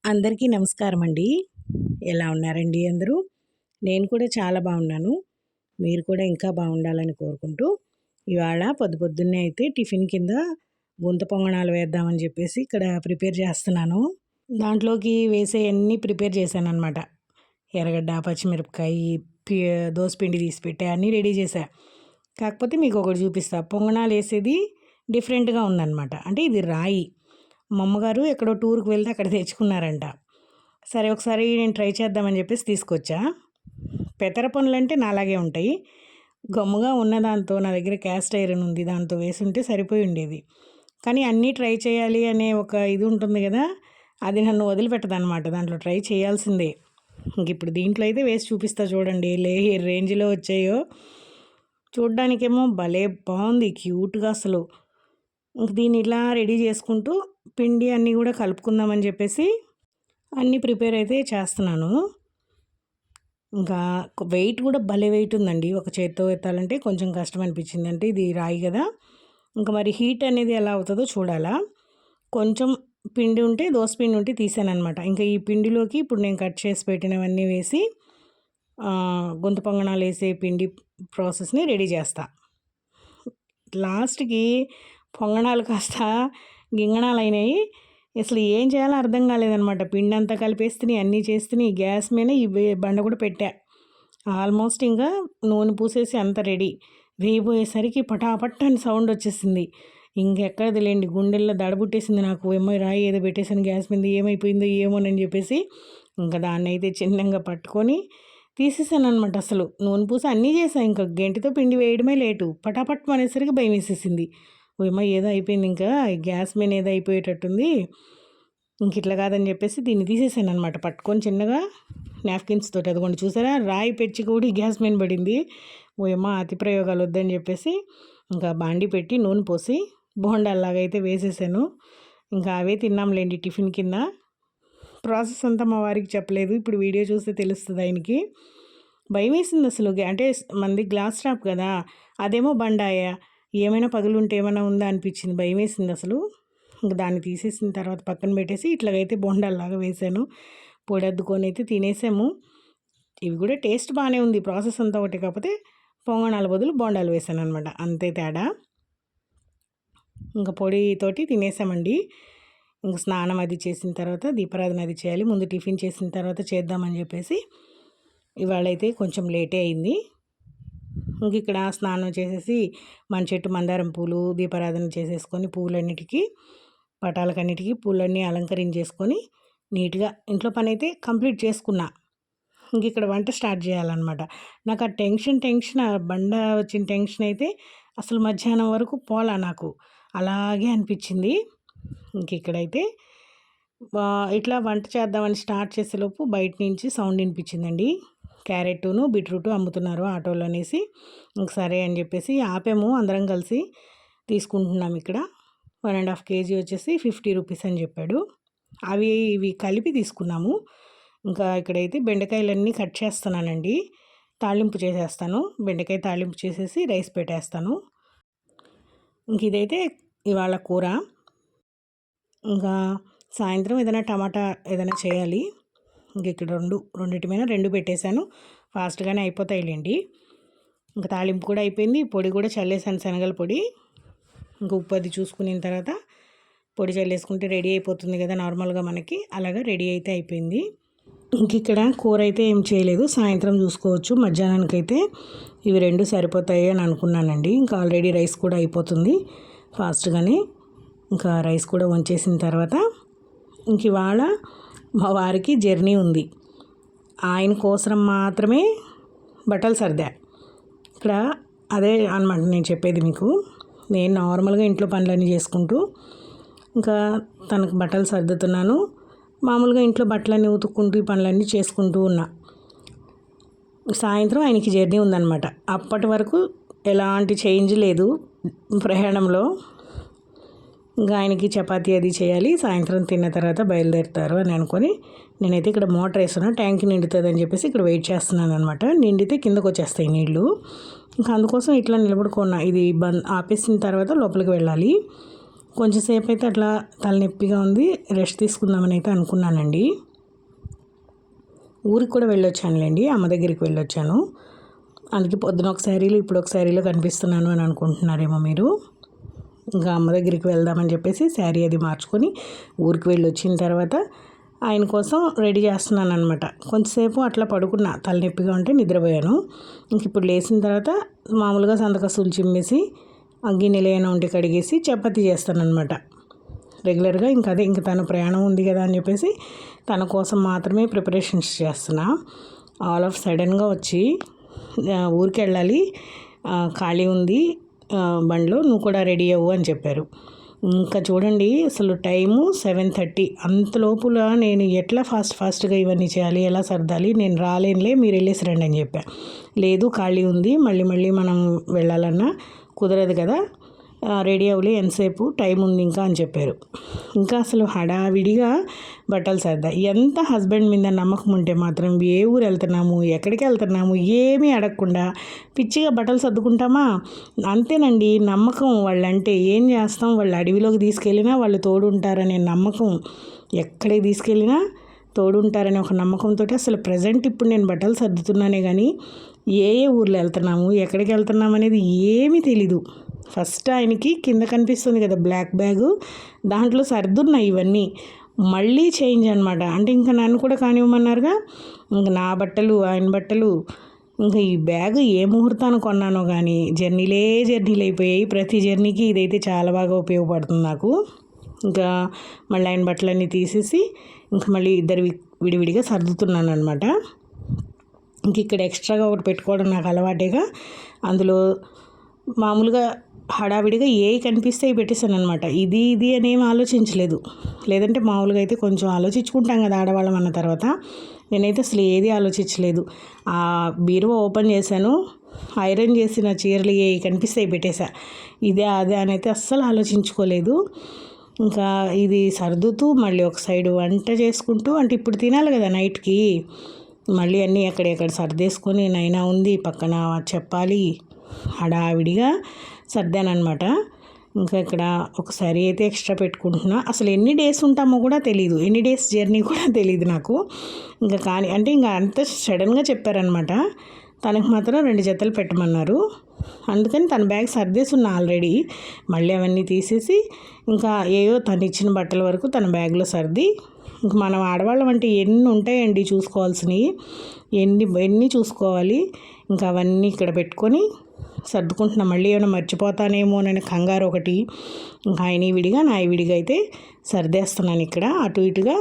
అందరికీ నమస్కారం అండి. ఎలా ఉన్నారండి అందరూ? నేను కూడా చాలా బాగున్నాను. మీరు కూడా ఇంకా బాగుండాలని కోరుకుంటూ, ఇవాళ పొద్దున్నే అయితే టిఫిన్ కింద గుంత పొంగనాలు వేద్దామని చెప్పేసి ఇక్కడ ప్రిపేర్ చేస్తున్నాను. దాంట్లోకి వేసేయన్నీ ప్రిపేర్ చేశాననమాట. ఎర్రగడ్డ, పచ్చిమిరపకాయ, పి దోసపిండి తీసి పెట్టా, అన్నీ రెడీ చేశా. కాకపోతే మీకు ఒకటి చూపిస్తా. పొంగనాలు వేసేది డిఫరెంట్‌గా ఉందనమాట. అంటే ఇది రాయి. మా అమ్మగారు ఎక్కడో టూర్‌కి వెళ్తే అక్కడ తెచ్చుకున్నారంట. సరే ఒకసారి నేను ట్రై చేద్దామని చెప్పేసి తీసుకొచ్చా. పెసర పనులంటే నాలాగే ఉంటాయి. గమ్ముగా ఉన్న దాంతో నా దగ్గర క్యాస్ట్ ఐరన్ ఉంది. దాంతో వేసుంటే సరిపోయి ఉండేది. కానీ అన్నీ ట్రై చేయాలి అనే ఒక ఇది ఉంటుంది కదా! అది నన్ను వదిలిపెట్టదనమాట. దాంట్లో ట్రై చేయాల్సిందే. ఇప్పుడు దీంట్లో అయితే వేసి చూపిస్తా చూడండి. ఏ రేంజ్‌లో వచ్చాయో. చూడ్డానికేమో భలే బావుంది క్యూట్‌గా అసలు. దీన్ని ఇలా రెడీ చేసుకుంటూ పిండి అన్నీ కూడా కలుపుకుందామని చెప్పేసి అన్నీ ప్రిపేర్ అయితే చేస్తున్నాను. ఇంకా వెయిట్ కూడా భలే వెయిట్ ఉందండి. ఒక చేత్తో ఎత్తాలంటే కొంచెం కష్టం అనిపించింది. అంటే ఇది రాయి కదా! ఇంకా మరి హీట్ అనేది ఎలా అవుతుందో చూడాలా. కొంచెం పిండి ఉంటే దోసపిండి ఉంటే తీసాననమాట. ఇంకా ఈ పిండిలోకి ఇప్పుడు నేను కట్ చేసి పెట్టినవన్నీ వేసి గుంత పొంగనాలు వేసే పిండి ప్రాసెస్ని రెడీ చేస్తా. లాస్ట్‌కి పొంగనాలు కాస్త గింగణాలు అయినాయి. అసలు ఏం చేయాలో అర్థం కాలేదనమాట. పిండంతా కలిపేస్తేని అన్నీ చేస్తేని గ్యాస్ మీద ఈ బండ కూడా పెట్టా. ఆల్మోస్ట్ ఇంకా నూనె పూసేసి అంత రెడీ. వేయబోయేసరికి పటాపట్ అని సౌండ్ వచ్చేసింది. ఇంకెక్కడది లేండి, గుండెల్లో దడబుట్టేసింది నాకు. ఏమో రాయి ఏదో పెట్టేసాను గ్యాస్ మీద, ఏమైపోయిందో ఏమోనని చెప్పేసి ఇంకా దాన్ని అయితే చిన్నంగా పట్టుకొని తీసేసానమాట. అసలు నూనె పూసి అన్నీ చేశాను. ఇంకా గెంటితో పిండి వేయడమే లేటు. పటాపట్ అనేసరికి భయం వేసేసింది. ఏమో ఏదో అయిపోయింది, ఇంకా గ్యాస్ మీద ఏదో అయిపోయేటట్టుంది, ఇంక ఇట్లా కాదని చెప్పేసి దీన్ని తీసేసాను అనమాట. పట్టుకొని చిన్నగా నాప్కిన్స్ తోటి. అదిగోండి చూసారా, రాయి పెచ్చి కూడా గ్యాస్ మీద పడింది. ఏమో అతి ప్రయోగాలు వద్దని చెప్పేసి ఇంకా బాండి పెట్టి నూనె పోసి బోండాల్లాగా అయితే వేసేసాను. ఇంకా అవే తిన్నాంలేండి టిఫిన్ కింద. ప్రాసెస్ అంతా మా వారికి చెప్పలేదు. ఇప్పుడు వీడియో చూస్తే తెలుస్తుంది ఆయనకి. భయం వేసింది అసలు. అంటే మంది గ్లాస్ టాప్ కదా, అదేమో బండాయ, ఏమైనా పగులుంటే ఏమైనా ఉందా అనిపించింది. భయం వేసింది అసలు. ఇంక దాన్ని తీసేసిన తర్వాత పక్కన పెట్టేసి ఇట్లాగైతే బోండాల్లాగా వేసాను. పొడద్దుకొని అయితే తినేసాము. ఇవి కూడా టేస్ట్ బాగానే ఉంది. ప్రాసెస్ అంతా ఒకటి, కాకపోతే పొంగనాల బదులు బోండాలు వేసాను అనమాట, అంతే తేడా. ఇంకా పొడితోటి తినేసామండి. ఇంక స్నానం అది చేసిన తర్వాత దీపారాధన అది చేయాలి. ముందు టిఫిన్ చేసిన తర్వాత చేద్దామని చెప్పేసి ఇవాళైతే కొంచెం లేటే అయింది. ఇంక ఇక్కడ స్నానం చేసేసి మన చెట్టు మందారం పూలు దీపారాధన చేసేసుకొని పూలన్నిటికీ పటాలకన్నిటికీ పూలన్నీ అలంకరించేసుకొని నీట్గా ఇంట్లో పని అయితే కంప్లీట్ చేసుకున్నా. ఇంక ఇక్కడ వంట స్టార్ట్ చేయాలన్నమాట. నాకు ఆ టెన్షన్ ఆ బండ వచ్చిన టెన్షన్ అయితే అసలు మధ్యాహ్నం వరకు పోలా, నాకు అలాగే అనిపించింది. ఇంక ఇక్కడైతే ఇట్లా వంట చేద్దామని స్టార్ట్ చేసేలోపు బయట నుంచి సౌండ్ వినిపించిందండి. క్యారెట్ను బీట్రూట్ అమ్ముతున్నారు ఆటోలో అనేసి ఇంక సరే అని చెప్పేసి ఆపాము. అందరం కలిసి తీసుకుంటున్నాం. ఇక్కడ 1.5 kg వచ్చేసి 50 రూపీస్ అని చెప్పాడు. ఇవి కలిపి తీసుకున్నాము. ఇంకా ఇక్కడైతే బెండకాయలన్నీ కట్ చేస్తున్నానండి. తాళింపు చేసేస్తాను. బెండకాయ తాళింపు చేసేసి రైస్ పెట్టేస్తాను. ఇంక ఇదైతే ఇవాళ కూర. ఇంకా సాయంత్రం ఏదైనా టమాటా ఏదైనా చేయాలి. ఇంక ఇక్కడ రెండిటి మీద 2 పెట్టేశాను. ఫాస్ట్గానే అయిపోతాయిలేండి. ఇంకా తాళింపు కూడా అయిపోయింది. పొడి కూడా చల్లేసాను, శనగల పొడి. ఇంకా ఉప్పు అది చూసుకున్న తర్వాత పొడి చల్లేసుకుంటే రెడీ అయిపోతుంది కదా నార్మల్గా మనకి. అలాగా రెడీ అయితే అయిపోయింది. ఇంక ఇక్కడ కూర అయితే ఏం చేయలేదు, సాయంత్రం చూసుకోవచ్చు. మధ్యాహ్నానికైతే ఇవి 2 సరిపోతాయి అని అనుకున్నానండి. ఇంకా ఆల్రెడీ రైస్ కూడా అయిపోతుంది ఫాస్ట్గానే. ఇంకా రైస్ కూడా వంచేసిన తర్వాత ఇంక ఇవాళ మా వారికి జర్నీ ఉంది. ఆయన కోసం మాత్రమే బట్టలు సర్దా. ఇక్కడ అదే అనమాట నేను చెప్పేది మీకు. నేను నార్మల్గా ఇంట్లో పనులన్నీ చేసుకుంటూ ఇంకా తనకు బట్టలు సర్దుతున్నాను. మామూలుగా ఇంట్లో బట్టలన్నీ ఉతుక్కుంటూ ఈ పనులన్నీ చేసుకుంటూ ఉన్నా. సాయంత్రం ఆయనకి జర్నీ ఉందన్నమాట. అప్పటి వరకు ఎలాంటి చేంజ్ లేదు ప్రయాణంలో. ఇంకా ఆయనకి చపాతీ అది చేయాలి. సాయంత్రం తిన్న తర్వాత బయలుదేరుతారు అని అనుకొని నేనైతే ఇక్కడ మోటార్ వేస్తున్నా. ట్యాంక్ నిండుతుంది అని చెప్పేసి ఇక్కడ వెయిట్ చేస్తున్నాను అనమాట. నిండితే కిందకు వచ్చేస్తాయి నీళ్ళు. ఇంకా అందుకోసం ఇట్లా నిలబడుకున్నా. ఇది ఆపేసిన తర్వాత లోపలికి వెళ్ళాలి. కొంచెంసేపు అయితే అట్లా తలనొప్పిగా ఉంది, రెస్ట్ తీసుకుందామని అయితే అనుకున్నానండి. ఊరికి కూడా వెళ్ళొచ్చానులేండి, అమ్మ దగ్గరికి వెళ్ళొచ్చాను. అందుకే పొద్దున ఒక శారీలో ఇప్పుడు ఒక శారీలో కనిపిస్తున్నాను అని అనుకుంటున్నారేమో మీరు. ఇంకా అమ్మ దగ్గరికి వెళ్దామని చెప్పేసి శారీ అది మార్చుకొని ఊరికి వెళ్ళి వచ్చిన తర్వాత ఆయన కోసం రెడీ చేస్తున్నాను అనమాట. కొంచెంసేపు అట్లా పడుకున్నా, తలనొప్పిగా ఉంటే నిద్రపోయాను. ఇంక ఇప్పుడు లేచిన తర్వాత మామూలుగా సంతకసులు చిమ్మేసి ఆ గిన్నెలు ఏమైనా ఉంటే కడిగేసి చపాతీ చేస్తానన్నమాట రెగ్యులర్గా. ఇంకా అదే, ఇంక తన ప్రయాణం ఉంది కదా అని చెప్పేసి తన కోసం మాత్రమే ప్రిపరేషన్స్ చేస్తున్నా. ఆల్ ఆఫ్ సడన్గా వచ్చి ఊరికి వెళ్ళాలి, ఖాళీ ఉంది బండిలో, నువ్వు కూడా రెడీ అవ్వు అని చెప్పారు. ఇంకా చూడండి అసలు టైము 7:30. అంతలోపుల నేను ఎట్లా ఫాస్ట్గా ఇవన్నీ చేయాలి, ఎలా సర్దాలి, నేను రాలేనులే, మీరు వెళ్ళేసి రండి అని చెప్పా. లేదు ఖాళీ ఉంది, మళ్ళీ మనం వెళ్ళాలన్నా కుదరదు కదా, రెడీ అవ్వలే, ఎంతసేపు టైం ఉంది ఇంకా అని చెప్పారు. ఇంకా అసలు హడావిడిగా బట్టలు సర్దా. ఎంత హస్బెండ్ మీద నమ్మకం ఉంటే మాత్రం ఏ ఊరు వెళ్తున్నాము, ఎక్కడికి వెళ్తున్నాము ఏమీ అడగకుండా పిచ్చిగా బట్టలు సర్దుకుంటామా? అంతేనండి, నమ్మకం వాళ్ళంటే. ఏం చేస్తాం, వాళ్ళు అడవిలోకి తీసుకెళ్ళినా వాళ్ళు తోడుంటారనే నమ్మకం, ఎక్కడికి తీసుకెళ్ళినా తోడుంటారనే ఒక నమ్మకంతో అసలు ప్రజెంట్ ఇప్పుడు నేను బట్టలు సర్దుతున్నానే కానీ ఏ ఊర్లో వెళ్తున్నాము, ఎక్కడికి వెళ్తున్నాము అనేది ఏమీ తెలీదు. ఫస్ట్ ఆయనకి కింద కనిపిస్తుంది కదా బ్లాక్ బ్యాగు, దాంట్లో సర్దున్నాయి ఇవన్నీ, మళ్ళీ చేంజ్ అనమాట. అంటే ఇంకా నన్ను కూడా కానివ్వమన్నారుగా, ఇంకా నా బట్టలు ఆయన బట్టలు, ఇంకా ఈ బ్యాగ్ ఏ ముహూర్తాన్ని కొన్నానో కానీ జర్నీలు అయిపోయాయి. ప్రతి జర్నీకి ఇదైతే చాలా బాగా ఉపయోగపడుతుంది నాకు. ఇంకా మళ్ళీ ఆయన బట్టలన్నీ తీసేసి ఇంకా మళ్ళీ ఇద్దరు విడివిడిగా సర్దుతున్నాను అనమాట. ఇంక ఇక్కడ ఎక్స్ట్రాగా ఒకటి పెట్టుకోవడం నాకు అలవాటేగా, అందులో మామూలుగా హడావిడిగా ఏ కనిపిస్తే పెట్టేశాను అనమాట. ఇది అనేం ఆలోచించలేదు. లేదంటే మామూలుగా అయితే కొంచెం ఆలోచించుకుంటాం కదా ఆడవాళ్ళం అన్న తర్వాత, నేనైతే అసలు ఏది ఆలోచించలేదు. ఆ బీరువా ఓపెన్ చేశాను, ఐరన్ చేసిన చీరలు ఏ కనిపిస్తే పెట్టేశా. ఇదే అదే అని అయితే అస్సలు ఆలోచించుకోలేదు. ఇంకా ఇది సర్దుతూ మళ్ళీ ఒక సైడు వంట చేసుకుంటూ, అంటే ఇప్పుడు తినాలి కదా నైట్కి, మళ్ళీ అన్నీ ఎక్కడెక్కడ సర్దేసుకొని నైనా ఉంది పక్కన చెప్పాలి, హడావిడిగా సర్దానమాట. ఇంకా ఇక్కడ ఒకసారి అయితే ఎక్స్ట్రా పెట్టుకుంటున్నా. అసలు ఎన్ని డేస్ ఉంటామో కూడా తెలీదు, ఎన్ని డేస్ జర్నీ కూడా తెలియదు నాకు. ఇంకా కానీ అంటే ఇంకా అంత సడన్గా చెప్పారనమాట. తనకు మాత్రం 2 జతలు పెట్టమన్నారు. అందుకని తన బ్యాగ్ సర్దేసి ఉన్నా ఆల్రెడీ. మళ్ళీ అవన్నీ తీసేసి ఇంకా ఏవో తను ఇచ్చిన బట్టల వరకు తన బ్యాగ్లో సర్ది, ఇంక మనం ఆడవాళ్ళం అంటే ఎన్ని ఉంటాయండి చూసుకోవాల్సినవి, ఎన్ని చూసుకోవాలి. ఇంకా అవన్నీ ఇక్కడ పెట్టుకొని సర్దుకుంటున్నా. మళ్ళీ ఏమైనా మర్చిపోతానేమో అని కంగారు ఒకటి. ఇంకా ఆయన విడిగా నా విడిగా అయితే సర్దేస్తున్నాను. ఇక్కడ అటు ఇటుగా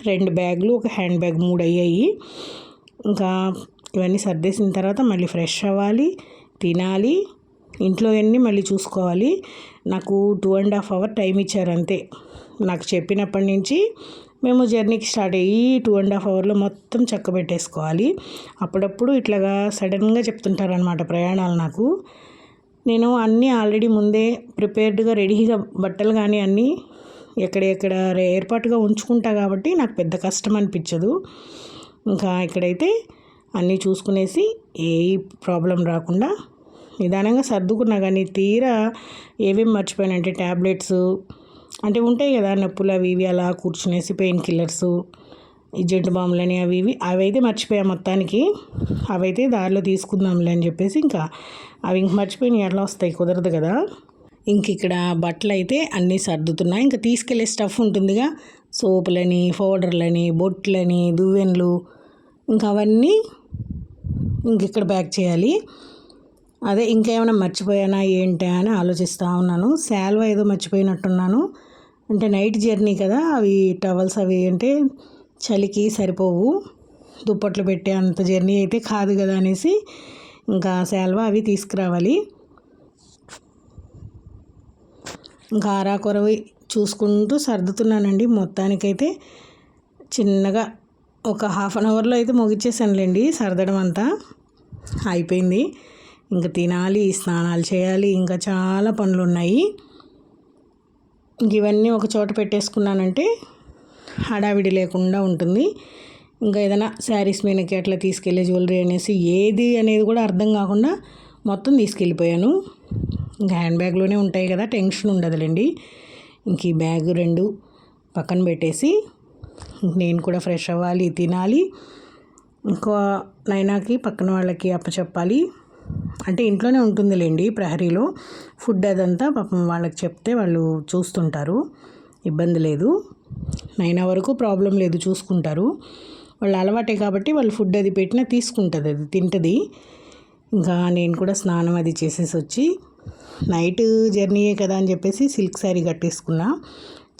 2 బ్యాగులు, ఒక హ్యాండ్ బ్యాగ్, 3 అయ్యాయి. ఇంకా ఇవన్నీ సర్దేసిన తర్వాత మళ్ళీ ఫ్రెష్ అవ్వాలి, తినాలి, ఇంట్లో అన్నీ మళ్ళీ చూసుకోవాలి. నాకు 2.5 hours టైం ఇచ్చారు అంతే. నాకు చెప్పినప్పటి నుంచి మేము జర్నీకి స్టార్ట్ అయ్యి 2.5 hours మొత్తం చక్క పెట్టేసుకోవాలి. అప్పుడప్పుడు ఇట్లాగా సడన్గా చెప్తుంటారనమాట ప్రయాణాలు నాకు. నేను అన్నీ ఆల్రెడీ ముందే ప్రిపేర్డ్గా రెడీగా బట్టలు కానీ అన్నీ ఎక్కడెక్కడ ఏర్పాటుగా ఉంచుకుంటా కాబట్టి నాకు పెద్ద కష్టం అనిపించదు. ఇంకా ఇక్కడైతే అన్నీ చూసుకునేసి ఏ ప్రాబ్లం రాకుండా నిదానంగా సర్దుకున్నా. కానీ తీరా ఏమేమి మర్చిపోయానంటే ట్యాబ్లెట్స్ అంటే ఉంటాయి కదా నొప్పులు, అవి ఇవి అలా కూర్చునేసి పెయిన్ కిల్లర్స్, ఈ జంటు బాంబులని అవి అయితే మర్చిపోయా మొత్తానికి. అవైతే దారిలో తీసుకుందాంలే అని చెప్పేసి ఇంకా అవి ఇంక మర్చిపోయినాయి, ఎట్లా వస్తాయి, కుదరదు కదా. ఇంక ఇక్కడ బట్టలు అయితే అన్నీ సర్దుతున్నాయి. ఇంకా తీసుకెళ్లే స్టఫ్ ఉంటుందిగా, సోపులని, పౌడర్లని, బొట్లని, దువ్వెనలు, ఇంకా అవన్నీ ఇంక ఇక్కడ ప్యాక్ చేయాలి. అదే ఇంకేమైనా మర్చిపోయానా ఏంటా అని ఆలోచిస్తూ ఉన్నాను. శాల్వా ఏదో మర్చిపోయినట్టున్నాను. అంటే నైట్ జర్నీ కదా, అవి టవల్స్ అవి అంటే చలికి సరిపోవు, దుప్పట్లు పెట్టే అంత జర్నీ అయితే కాదు కదా అనేసి ఇంకా శాల్వా అవి తీసుకురావాలి. ఇంకా ఆరాకొరవి చూసుకుంటూ సర్దుతున్నానండి. మొత్తానికైతే చిన్నగా ఒక 1/2 hourలో అయితే ముగిచ్చేసానులేండి సర్దడం అంతా అయిపోయింది. ఇంకా తినాలి, స్నానాలు చేయాలి, ఇంకా చాలా పనులు ఉన్నాయి. ఇంక ఇవన్నీ ఒక చోట పెట్టేసుకున్నానంటే హడావిడి లేకుండా ఉంటుంది. ఇంకా ఏదైనా శారీస్ మీదకి అట్లా తీసుకెళ్ళే జ్యువెలరీ అనేసి ఏది అనేది కూడా అర్థం కాకుండా మొత్తం తీసుకెళ్ళిపోయాను. ఇంకా హ్యాండ్ బ్యాగ్లోనే ఉంటాయి కదా, టెన్షన్ ఉండదులేండి. ఇంక ఈ బ్యాగ్ 2 పక్కన పెట్టేసి నేను కూడా ఫ్రెష్ అవ్వాలి, తినాలి. ఇంకో నైనాకి పక్కన వాళ్ళకి అప్పచెప్పాలి. అంటే ఇంట్లోనే ఉంటుందిలేండి ప్రహరీలో. ఫుడ్ అదంతా పాపం వాళ్ళకి చెప్తే వాళ్ళు చూస్తుంటారు, ఇబ్బంది లేదు. 9 వరకు ప్రాబ్లం లేదు, చూసుకుంటారు. వాళ్ళు అలవాటే కాబట్టి వాళ్ళు ఫుడ్ అది పెట్టినా తీసుకుంటుంది, అది తింటుంది. ఇంకా నేను కూడా స్నానం అది చేసేసి వచ్చి నైట్ జర్నీయే కదా అని చెప్పేసి సిల్క్ శారీ కట్టేసుకున్నా.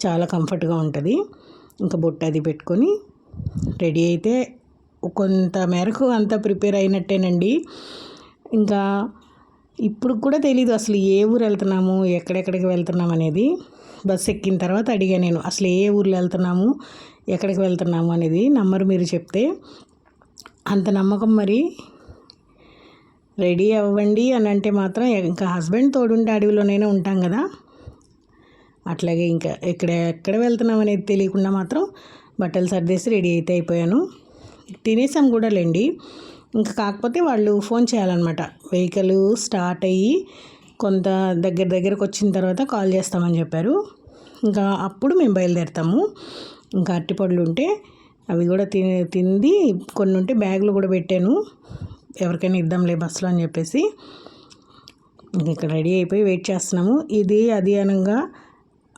చాలా కంఫర్ట్గా ఉంటుంది. ఇంకా బొట్టు అది పెట్టుకొని రెడీ అయితే కొంత మేరకు అంతా ప్రిపేర్ అయినట్టేనండి. ఇంకా ఇప్పుడు కూడా తెలీదు అసలు ఏ ఊరు వెళ్తున్నాము, ఎక్కడెక్కడికి వెళ్తున్నాం అనేది. బస్సు ఎక్కిన తర్వాత అడిగా నేను, అసలు ఏ ఊర్లో వెళ్తున్నాము, ఎక్కడికి వెళ్తున్నాము అనేది. నమ్మరు మీరు చెప్తే. అంత నమ్మకం మరి. రెడీ అవ్వండి అని అంటే మాత్రం ఇంకా హస్బెండ్ తోడుంటే అడవిలోనైనా ఉంటాం కదా, అట్లాగే ఇంకా ఎక్కడ వెళ్తున్నాం అనేది తెలియకుండా మాత్రం బట్టలు సర్దేసి రెడీ అయితే అయిపోయాను. తినేసాం కూడా లేండి. ఇంకా కాకపోతే వాళ్ళు ఫోన్ చేయాలన్నమాట. వెహికల్ స్టార్ట్ అయ్యి కొంత దగ్గరకు వచ్చిన తర్వాత కాల్ చేస్తామని చెప్పారు. ఇంకా అప్పుడు మేము బయలుదేరుతాము. ఇంకా అరటిపళ్ళు ఉంటే అవి కూడా తింది, కొన్ని ఉంటే బ్యాగులు కూడా పెట్టాను, ఎవరికైనా ఇద్దాంలే బస్సులో అని చెప్పేసి. ఇక్కడ రెడీ అయిపోయి వెయిట్ చేస్తున్నాము. ఇది అది అనగా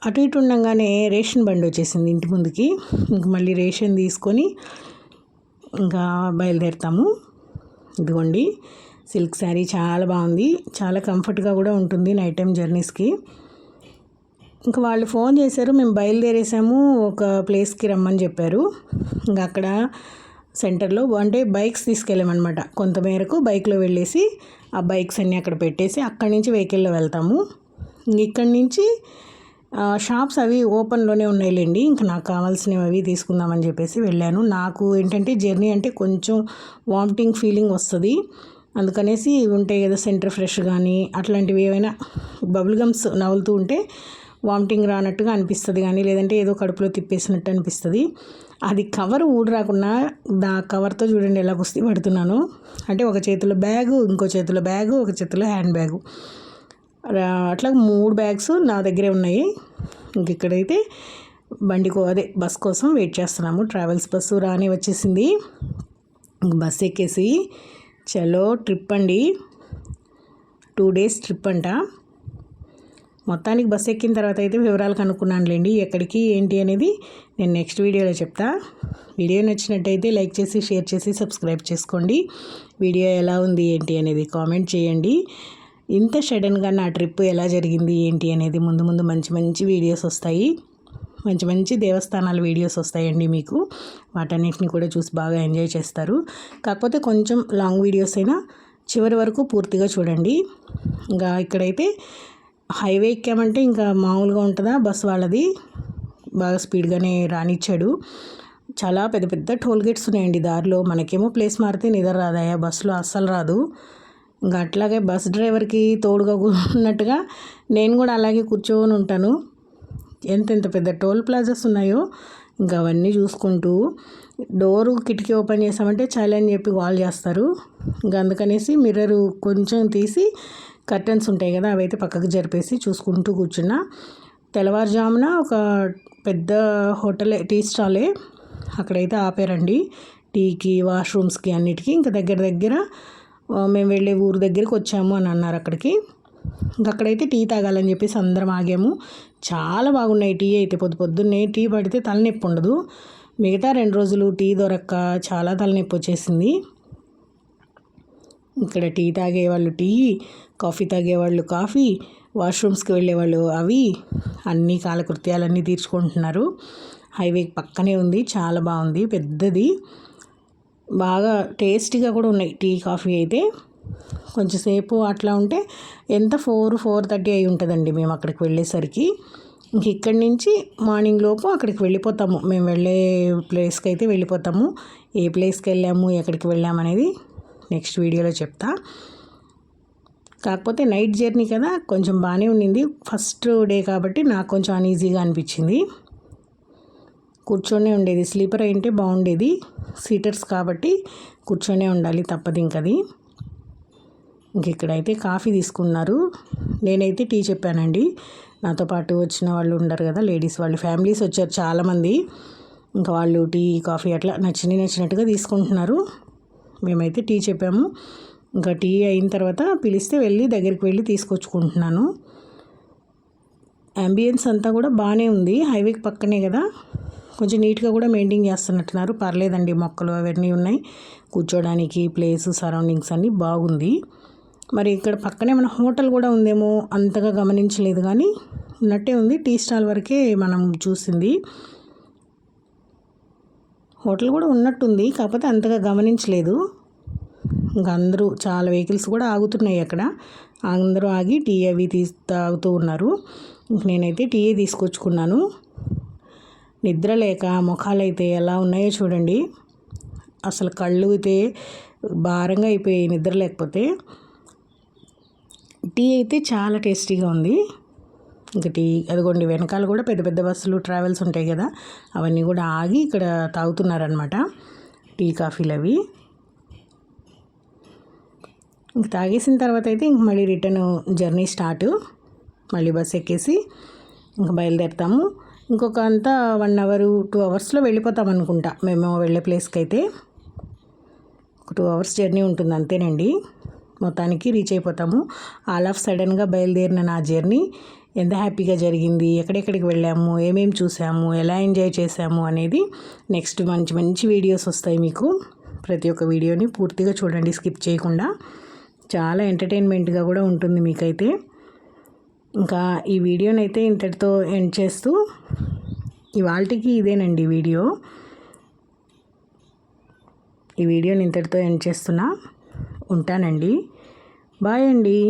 అటు ఇటు ఉండగానే రేషన్ బండి వచ్చేసింది ఇంటి ముందుకి. ఇంక మళ్ళీ రేషన్ తీసుకొని ఇంకా బయలుదేరుతాము. ఇదిగోండి సిల్క్ శారీ చాలా బాగుంది, చాలా కంఫర్ట్గా కూడా ఉంటుంది నైట్ టైం జర్నీస్కి. ఇంకా వాళ్ళు ఫోన్ చేశారు, మేము బయలుదేరేసాము, ఒక ప్లేస్కి రమ్మని చెప్పారు. ఇంకా అక్కడ సెంటర్లో అంటే బైక్స్ తీసుకెళ్ళామన్నమాట. కొంతమేరకు బైక్లో వెళ్ళేసి ఆ బైక్స్ అన్నీ అక్కడ పెట్టేసి అక్కడి నుంచి వెహికల్లో వెళ్తాము. ఇక్కడి నుంచి షాప్స్ అవి ఓపెన్లోనే ఉన్నాయిలేండి. ఇంకా నాకు కావాల్సినవి అవి తీసుకుందామని చెప్పేసి వెళ్ళాను. నాకు ఏంటంటే జర్నీ అంటే కొంచెం వామిటింగ్ ఫీలింగ్ వస్తుంది, అందుకనేసి ఉంటాయి కదా సెంటర్ ఫ్రెష్ కానీ అట్లాంటివి ఏమైనా బబుల్ గమ్స్ నవ్వులుతూ ఉంటే వామిటింగ్ రానట్టుగా అనిపిస్తుంది, కానీ లేదంటే ఏదో కడుపులో తిప్పేసినట్టు అనిపిస్తుంది. అది కవర్ ఊడి రాకుండా కవర్తో చూడండి ఎలా కుస్తీ పడుతున్నాను. అంటే ఒక చేతిలో బ్యాగు, ఇంకో చేతిలో బ్యాగు, ఒక చేతిలో హ్యాండ్ బ్యాగు, అట్లా 3 బ్యాగ్స్ నా దగ్గరే ఉన్నాయి. ఇంక ఇక్కడైతే అదే బస్ కోసం వెయిట్ చేస్తున్నాము. ట్రావెల్స్ బస్సు రాని వచ్చేసింది. బస్ ఎక్కేసి చలో ట్రిప్ అండి, 2 days ట్రిప్ అంట. మొత్తానికి బస్ ఎక్కిన తర్వాత అయితే వివరాలు కనుక్కున్నానులేండి, ఎక్కడికి ఏంటి అనేది నేను నెక్స్ట్ వీడియోలో చెప్తా. వీడియో నచ్చినట్టయితే లైక్ చేసి షేర్ చేసి సబ్స్క్రైబ్ చేసుకోండి. వీడియో ఎలా ఉంది ఏంటి అనేది కామెంట్ చేయండి. ఇంత సడన్గా నా ట్రిప్ ఎలా జరిగింది ఏంటి అనేది ముందు మంచి మంచి వీడియోస్ వస్తాయి, మంచి దేవస్థానాల వీడియోస్ వస్తాయండి మీకు. వాటన్నిటిని కూడా చూసి బాగా ఎంజాయ్ చేస్తారు. కాకపోతే కొంచెం లాంగ్ వీడియోస్ అయినా చివరి వరకు పూర్తిగా చూడండి. ఇంకా ఇక్కడైతే హైవే ఎక్కామంటే ఇంకా మామూలుగా ఉంటుందా, బస్ వాళ్ళది బాగా స్పీడ్గానే రానిచ్చాడు. చాలా పెద్ద పెద్ద టోల్ గేట్స్ ఉన్నాయండి దారిలో. మనకేమో ప్లేస్ మారితే నిద్ర రాదాయా, బస్సులో అస్సలు రాదు. ఇంకా అట్లాగే బస్ డ్రైవర్కి తోడుగా ఉన్నట్టుగా నేను కూడా అలాగే కూర్చొని ఉంటాను. ఎంత పెద్ద టోల్ ప్లాజాస్ ఉన్నాయో ఇంకా అవన్నీ చూసుకుంటూ. డోరు కిటికీ ఓపెన్ చేసామంటే చాలా అని చెప్పి కాల్ చేస్తారు. ఇంకా అందుకనేసి మిర్రరు కొంచెం తీసి కర్టన్స్ ఉంటాయి కదా, అవైతే పక్కకు జరిపేసి చూసుకుంటూ కూర్చున్నా. తెల్లవారుజామున ఒక పెద్ద హోటలే, టీ స్టాలే, అక్కడైతే ఆపారండి టీకి, వాష్రూమ్స్కి అన్నిటికీ. ఇంకా దగ్గర మేము వెళ్ళే ఊరు దగ్గరికి వచ్చాము అని అన్నారు అక్కడికి. ఇంకా అక్కడైతే టీ తాగాలని చెప్పేసి అందరం ఆగాము. చాలా బాగున్నాయి టీ అయితే. పొద్దున్నే టీ పడితే తలనొప్పి ఉండదు. మిగతా 2 రోజులు టీ దొరక్క చాలా తలనొప్పి వచ్చేసింది. ఇక్కడ టీ తాగేవాళ్ళు టీ, కాఫీ తాగేవాళ్ళు కాఫీ, వాష్రూమ్స్కి వెళ్ళేవాళ్ళు అవి, అన్ని కాలకృత్యాలన్నీ తీర్చుకుంటున్నారు. హైవే పక్కనే ఉంది, చాలా బాగుంది, పెద్దది, బాగా టేస్టీగా కూడా ఉన్నాయి టీ కాఫీ అయితే. కొంచెంసేపు అట్లా ఉంటే ఎంత 4-4:30 అయి ఉంటుందండి మేము అక్కడికి వెళ్ళేసరికి. ఇంక ఇక్కడి నుంచి మార్నింగ్ లోపు అక్కడికి వెళ్ళిపోతాము. మేము వెళ్ళే ప్లేస్కి అయితే వెళ్ళిపోతాము. ఏ ప్లేస్కి వెళ్ళాము, ఎక్కడికి వెళ్ళాము అనేది నెక్స్ట్ వీడియోలో చెప్తా. కాకపోతే నైట్ జర్నీ కదా, కొంచెం బాగానే ఉండింది. ఫస్ట్ డే కాబట్టి నాకు కొంచెం అన్ఈజీగా అనిపించింది. కూర్చొనే ఉండేది, స్లీపర్ అయింటే బాగుండేది. సీటర్స్ కాబట్టి కూర్చొనే ఉండాలి, తప్పదు ఇంకది. ఇంక ఇక్కడైతే కాఫీ తీసుకున్నారు, నేనైతే టీ చెప్పానండి. నాతో పాటు వచ్చిన వాళ్ళు ఉండరు కదా, లేడీస్ వాళ్ళు, ఫ్యామిలీస్ వచ్చారు చాలామంది. ఇంకా వాళ్ళు టీ కాఫీ అట్లా నచ్చినట్టుగా తీసుకుంటున్నారు. మేమైతే టీ చెప్పాము. ఇంకా టీ అయిన తర్వాత పిలిస్తే దగ్గరికి వెళ్ళి తీసుకొచ్చుకుంటున్నాను. అంబియన్స్ అంతా కూడా బాగానే ఉంది. హైవేకి పక్కనే కదా, కొంచెం నీట్గా కూడా మెయింటైన్ చేస్తున్నట్టున్నారు. పర్లేదండి, మొక్కలు అవన్నీ ఉన్నాయి, కూర్చోడానికి ప్లేస్, సరౌండింగ్స్ అన్నీ బాగుంది. మరి ఇక్కడ పక్కనే మన హోటల్ కూడా ఉందేమో అంతగా గమనించలేదు, కానీ ఉన్నట్టే ఉంది. టీ స్టాల్ వరకే మనం చూసింది. హోటల్ కూడా ఉన్నట్టుంది, కాకపోతే అంతగా గమనించలేదు. ఇంకా అందరూ చాలా వెహికల్స్ కూడా ఆగుతున్నాయి అక్కడ. అందరూ ఆగి టీ అవి తాగుతూ ఉన్నారు. నేనైతే టీ తీసుకొచ్చుకున్నాను. నిద్ర లేక ముఖాలు అయితే ఎలా ఉన్నాయో చూడండి. అసలు కళ్ళు అయితే భారంగా అయిపోయాయి నిద్ర లేకపోతే. టీ అయితే చాలా టేస్టీగా ఉంది. ఇంకా టీ అదిగోండి, వెనకాల కూడా పెద్ద పెద్ద బస్సులు ట్రావెల్స్ ఉంటాయి కదా, అవన్నీ కూడా ఆగి ఇక్కడ తాగుతున్నారనమాట టీ కాఫీలు అవి. ఇంక తాగేసిన తర్వాత అయితే ఇంక మళ్ళీ రిటర్న్ జర్నీ స్టార్ట్. మళ్ళీ బస్ ఎక్కేసి ఇంకా బయలుదేరుతాము. ఇంకొక అంతా 1 అవర్ 2 అవర్స్లో వెళ్ళిపోతాం అనుకుంటా. మేము వెళ్ళే ప్లేస్కి అయితే ఒక 2 అవర్స్ జర్నీ ఉంటుంది అంతేనండి. మొత్తానికి రీచ్ అయిపోతాము. ఆల్ ఆఫ్ సడన్గా బయలుదేరిన నా జర్నీ ఎంత హ్యాపీగా జరిగింది, ఎక్కడెక్కడికి వెళ్ళాము, ఏమేమి చూసాము, ఎలా ఎంజాయ్ చేసాము అనేది నెక్స్ట్ మంచి మంచి వీడియోస్ వస్తాయి మీకు. ప్రతి ఒక్క వీడియోని పూర్తిగా చూడండి, స్కిప్ చేయకుండా. చాలా ఎంటర్టైన్మెంట్గా కూడా ఉంటుంది మీకైతే. ఇంకా ఈ వీడియోని అయితే ఇంతటితో ఎండ్ చేస్తూ, ఇవాళకి ఇదేనండి వీడియో. ఈ వీడియోని ఇంతటితో ఎండ్ చేస్తున్నా. ఉంటానండి. బాయ్ అండి.